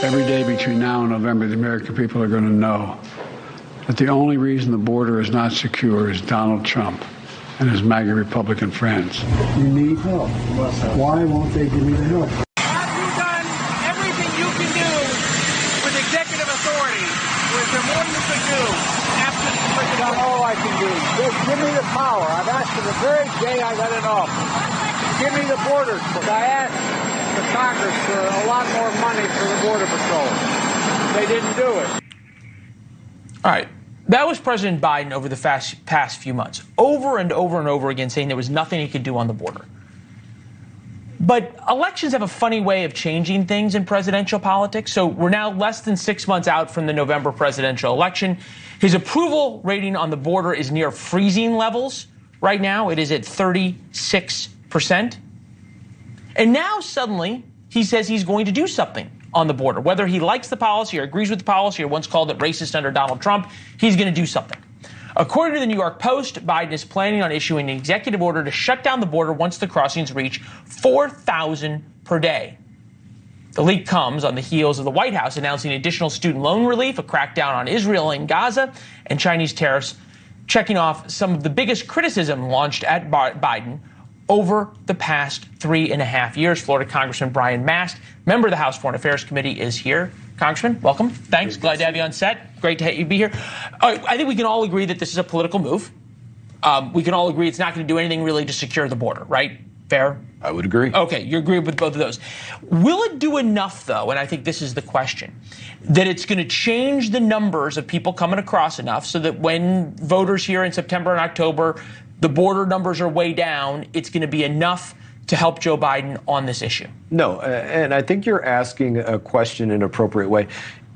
Every day between now and November, the American people are going to know that the only reason the border is not secure is Donald Trump and his MAGA Republican friends. You need help. Why won't they give me the help? Have you done everything you can do with executive authority? Or is there more you can do after the president? That's all I can do. Just give me the power. I've asked for the very day I got in office. Give me the borders. I asked the Congress for a lot more money for the Border Patrol. They didn't do it. All right. That was President Biden over the past few months, over and over and over again, saying there was nothing he could do on the border. But elections have a funny way of changing things in presidential politics. So we're now less than 6 months out from the November presidential election. His approval rating on the border is near freezing levels right now. It is at 36%. And now suddenly he says he's going to do something on the border. Whether he likes the policy or agrees with the policy or once called it racist under Donald Trump, he's going to do something. According to the New York Post, Biden is planning on issuing an executive order to shut down the border once the crossings reach 4,000 per day. The leak comes on the heels of the White House announcing additional student loan relief, a crackdown on Israel and Gaza, and Chinese tariffs, checking off some of the biggest criticism launched at Biden over the past 3.5 years. Florida Congressman Brian Mast, member of the House Foreign Affairs Committee, is here. Congressman, welcome. Thanks. Glad to have you on set. Great to have you be here. I think we can all agree that this is a political move. We can all agree it's not going to do anything really to secure the border, right? Fair? I would agree. Okay, you agree with both of those. Will it do enough, though, and I think this is the question, that it's going to change the numbers of people coming across enough so that when voters here in September and October, the border numbers are way down, it's going to be enough to help Joe Biden on this issue? No, and I think you're asking a question in an appropriate way.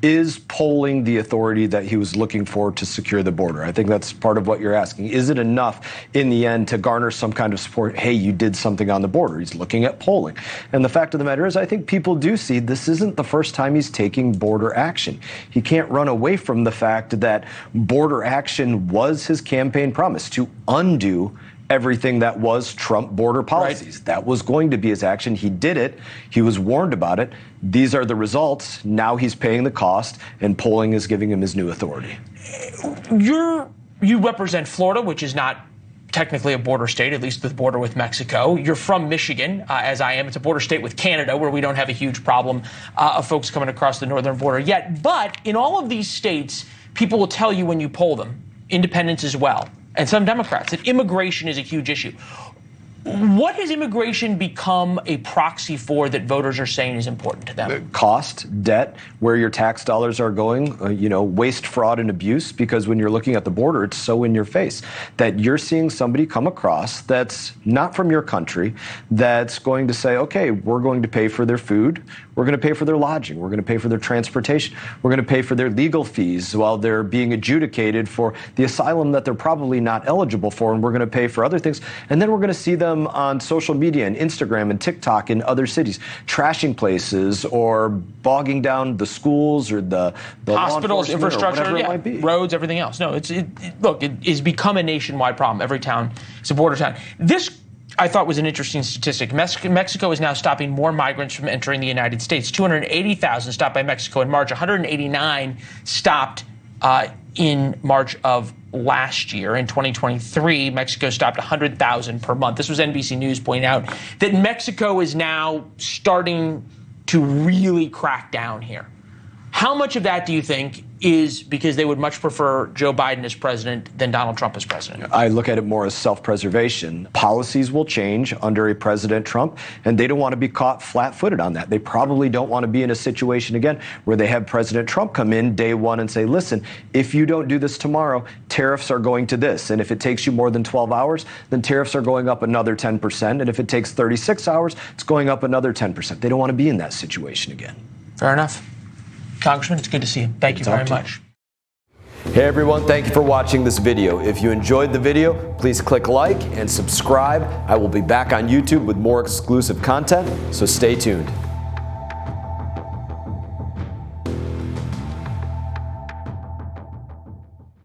Is polling the authority that he was looking for to secure the border? I think that's part of what you're asking. Is it enough in the end to garner some kind of support? Hey, you did something on the border. He's looking at polling. And the fact of the matter is, I think people do see this isn't the first time he's taking border action. He can't run away from the fact that border action was his campaign promise to undo everything that was Trump border policies. Right. That was going to be his action. He did it. He was warned about it. These are the results. Now he's paying the cost, and polling is giving him his new authority. You represent Florida, which is not technically a border state, at least the border with Mexico. You're from Michigan, as I am. It's a border state with Canada, where we don't have a huge problem of folks coming across the northern border yet. But in all of these states, people will tell you when you poll them, independents as well, and some Democrats, that immigration is a huge issue. What has immigration become a proxy for that voters are saying is important to them? Cost, debt, where your tax dollars are going, waste, fraud, and abuse, because when you're looking at the border, it's so in your face that you're seeing somebody come across that's not from your country, that's going to say, okay, we're going to pay for their food, we're going to pay for their lodging, we're going to pay for their transportation, we're going to pay for their legal fees while they're being adjudicated for the asylum that they're probably not eligible for, and we're going to pay for other things, and then we're going to see them on social media and Instagram and TikTok in other cities, trashing places or bogging down the schools or the hospitals, infrastructure, it might be. Roads, everything else. No, look, it has become a nationwide problem. Every town is a border town. This, I thought, was an interesting statistic. Mexico is now stopping more migrants from entering the United States. 280,000 stopped by Mexico in March. 189 stopped in March of last year. In 2023, Mexico stopped 100,000 per month. This was NBC News pointing out that Mexico is now starting to really crack down here. How much of that do you think is because they would much prefer Joe Biden as president than Donald Trump as president? I look at it more as self-preservation. Policies will change under a President Trump, and they don't want to be caught flat-footed on that. They probably don't want to be in a situation again where they have President Trump come in day one and say, listen, if you don't do this tomorrow, tariffs are going to this. And if it takes you more than 12 hours, then tariffs are going up another 10%. And if it takes 36 hours, it's going up another 10%. They don't want to be in that situation again. Fair enough. Congressman, it's good to see you. Thank you very much. Hey everyone, thank you for watching this video. If you enjoyed the video, please click like and subscribe. I will be back on YouTube with more exclusive content, so stay tuned.